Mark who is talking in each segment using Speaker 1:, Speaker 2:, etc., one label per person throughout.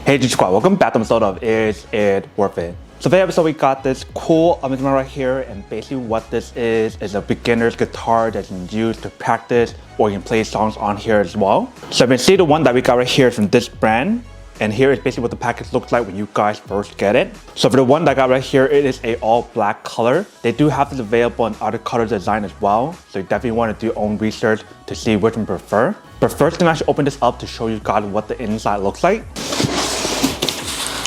Speaker 1: Hey G Squad, welcome back to episode of Is It Worth It? So for the episode we got this cool instrument right here, and basically what this is a beginner's guitar that you can use to practice or you can play songs on here as well. So you can see the one that we got right here is from this brand, and here is basically what the package looks like when you guys first get it. So for the one that I got right here, it is a all black color. They do have this available in other color design as well, so you definitely want to do your own research to see which one you prefer. But first, I'm actually open this up to show you guys what the inside looks like.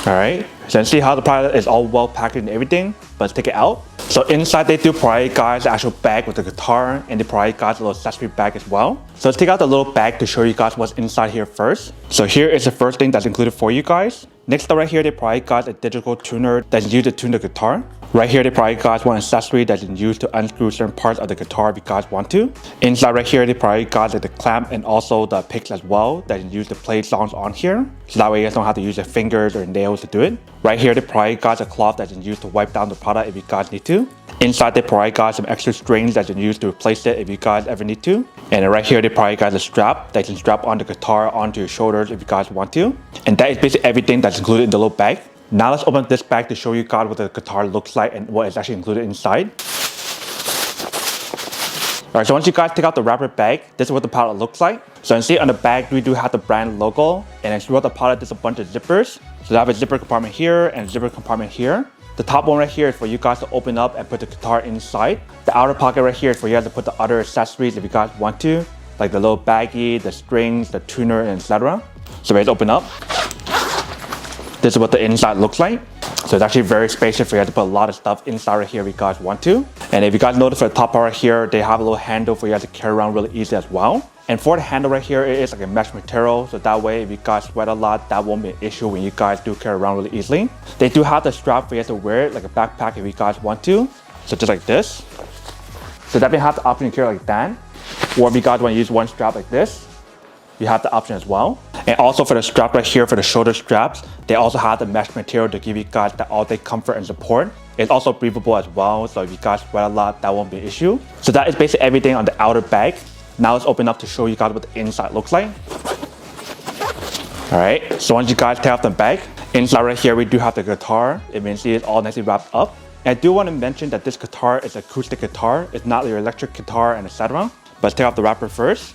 Speaker 1: Alright, so you can see how the product is all well packaged and everything, but let's take it out. So inside they do provide guys the actual bag with the guitar, and they provide guys a little accessory bag as well. So let's take out the little bag to show you guys what's inside here first. So here is the first thing that's included for you guys. Next up right here, they provide guys a digital tuner that's used to tune the guitar. Right here, they provide guys one accessory that you can use to unscrew certain parts of the guitar if you guys want to. Inside right here, they provide guys the clamp and also the picks as well that you can use to play songs on here. So that way you guys don't have to use your fingers or nails to do it. Right here, they provide guys a cloth that you can use to wipe down the product if you guys need to. Inside, they provide guys some extra strings that you can use to replace it if you guys ever need to. And then right here, they provide guys a strap that you can strap on the guitar onto your shoulders if you guys want to. And that is basically everything that's included in the little bag. Now let's open up this bag to show you guys what the guitar looks like and what is actually included inside. Alright, so once you guys take out the wrapper bag, this is what the product looks like. So you can see on the bag, we do have the brand logo, and then throughout the product, there's a bunch of zippers. So I have a zipper compartment here and a zipper compartment here. The top one right here is for you guys to open up and put the guitar inside. The outer pocket right here is for you guys to put the other accessories if you guys want to, like the little baggie, the strings, the tuner, and etc. So let's open up. This is what the inside looks like. So it's actually very spacious for you guys to put a lot of stuff inside right here if you guys want to. And if you guys notice for the top part right here, they have a little handle for you guys to carry around really easily as well. And for the handle right here, it is like a mesh material. So that way, if you guys sweat a lot, that won't be an issue when you guys do carry around really easily. They do have the strap for you guys to wear it like a backpack if you guys want to. So just like this. So definitely have the option to carry like that. Or if you guys want to use one strap like this, you have the option as well. And also for the strap right here, for the shoulder straps, they also have the mesh material to give you guys the all-day comfort and support. It's also breathable as well, so if you guys sweat a lot, that won't be an issue. So that is basically everything on the outer bag. Now let's open up to show you guys what the inside looks like. Alright, so once you guys take off the bag, inside right here we do have the guitar. It means it's all nicely wrapped up. And I do want to mention that this guitar is an acoustic guitar. It's not your electric guitar and etc. But let's take off the wrapper first.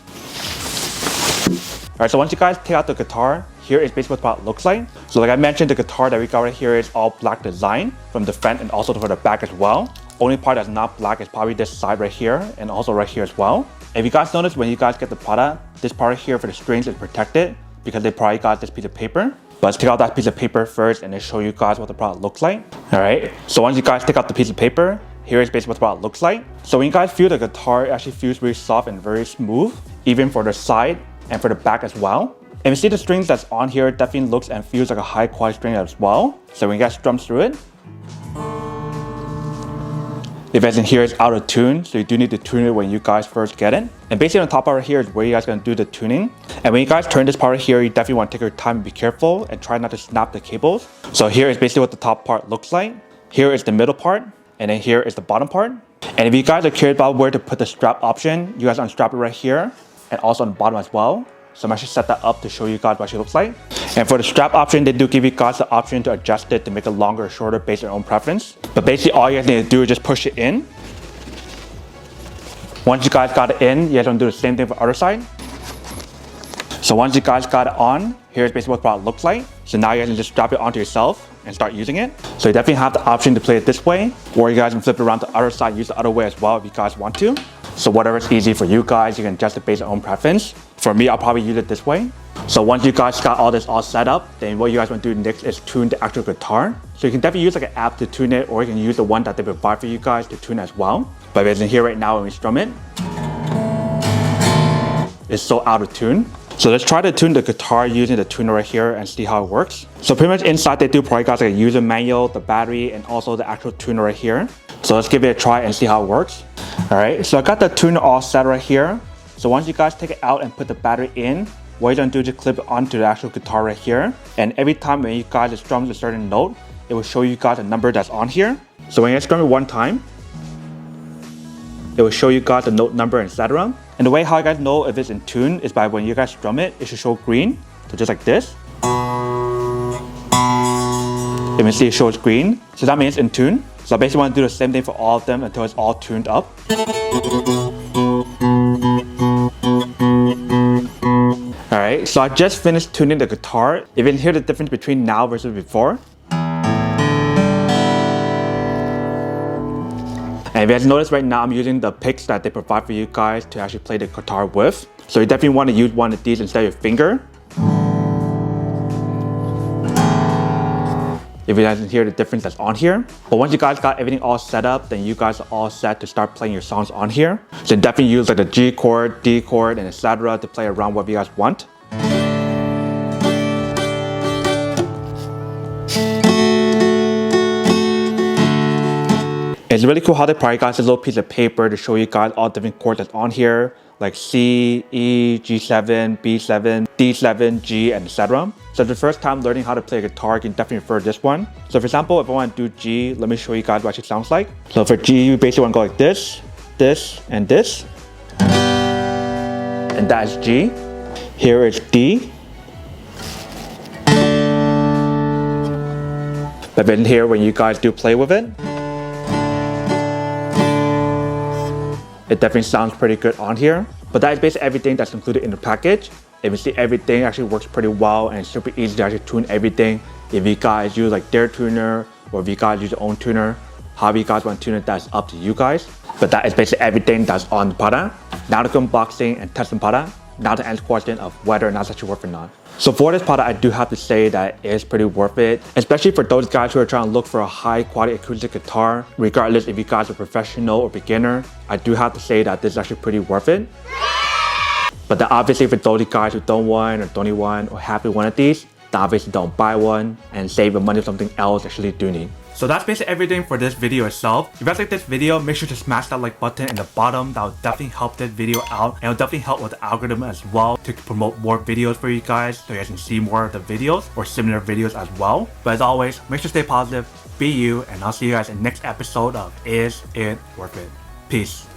Speaker 1: Alright, so once you guys take out the guitar, here is basically what the product looks like. So like I mentioned, the guitar that we got right here is all black design from the front and also for the back as well. Only part that's not black is probably this side right here and also right here as well. If you guys notice when you guys get the product, this part right here for the strings is protected because they probably got this piece of paper. But let's take out that piece of paper first and then show you guys what the product looks like. Alright, so once you guys take out the piece of paper, here is basically what the product looks like. So when you guys feel the guitar, it actually feels really soft and very smooth, even for the side and for the back as well. And you see the strings that's on here definitely looks and feels like a high quality string as well. So when you guys strum through it, the bass in here is out of tune, so you do need to tune it when you guys first get it. And basically on the top part right here is where you guys are gonna do the tuning. And when you guys turn this part right here, you definitely want to take your time and be careful and try not to snap the cables. So here is basically what the top part looks like. Here is the middle part, and then here is the bottom part. And if you guys are curious about where to put the strap option, you guys unstrap it right here and also on the bottom as well. So I'm actually set that up to show you guys what it looks like. And for the strap option, they do give you guys the option to adjust it to make it longer or shorter based on your own preference. But basically all you guys need to do is just push it in. Once you guys got it in, you guys want to do the same thing for the other side. So once you guys got it on, here's basically what the product looks like. So now you guys can just strap it onto yourself and start using it. So you definitely have the option to play it this way, or you guys can flip it around to the other side, use the other way as well if you guys want to. So whatever's easy for you guys, you can adjust it based on your own preference. For me, I'll probably use it this way. So once you guys got all this all set up, then what you guys want to do next is tune the actual guitar. So you can definitely use like an app to tune it, or you can use the one that they provide for you guys to tune as well. But as in here right now when we strum it, it's so out of tune. So let's try to tune the guitar using the tuner right here and see how it works. So pretty much inside they do provide guys like a user manual, the battery, and also the actual tuner right here. So let's give it a try and see how it works. Alright, so I got the tuner all set right here. So once you guys take it out and put the battery in, what you're gonna do is just clip it onto the actual guitar right here. And every time when you guys strum a certain note, it will show you guys a number that's on here. So when you strum it one time, it will show you guys the note number, etc. And the way how you guys know if it's in tune is by when you guys strum it, it should show green. So just like this. You can see it shows green, so that means in tune. So I basically want to do the same thing for all of them until it's all tuned up. Alright, so I just finished tuning the guitar. You can hear the difference between now versus before. And if you guys notice right now, I'm using the picks that they provide for you guys to actually play the guitar with. So you definitely want to use one of these instead of your finger. If you guys can hear the difference that's on here. But once you guys got everything all set up, then you guys are all set to start playing your songs on here. So definitely use like the G chord, D chord, and etc. to play around whatever you guys want. It's really cool how they provide guys a little piece of paper to show you guys all different chords that's on here, like C, E, G7, B7, D7, G, and etc. So if the first time learning how to play a guitar, you can definitely refer to this one. So for example, if I want to do G, let me show you guys what it actually sounds like. So for G, you basically want to go like this, this, and this. And that is G. Here is D. But then here, when you guys do play with it, it definitely sounds pretty good on here. But that is basically everything that's included in the package. If you see, everything actually works pretty well and it's super easy to actually tune everything. If you guys use like their tuner or if you guys use your own tuner, however you guys want to tune it, that's up to you guys. But that is basically everything that's on the product. Now to go unboxing and test the product. Now to answer the question of whether or not it's actually worth it or not. So for this product, I do have to say that it is pretty worth it, especially for those guys who are trying to look for a high quality acoustic guitar. Regardless if you guys are professional or beginner, I do have to say that this is actually pretty worth it. But then obviously for those guys who don't want or don't need one or have one of these, then obviously don't buy one and save your money for something else you actually do need. So that's basically everything for this video itself. If you guys like this video, make sure to smash that like button in the bottom. That will definitely help this video out and it will definitely help with the algorithm as well to promote more videos for you guys so you guys can see more of the videos or similar videos as well. But as always, make sure to stay positive, be you, and I'll see you guys in the next episode of Is It Worth It? Peace.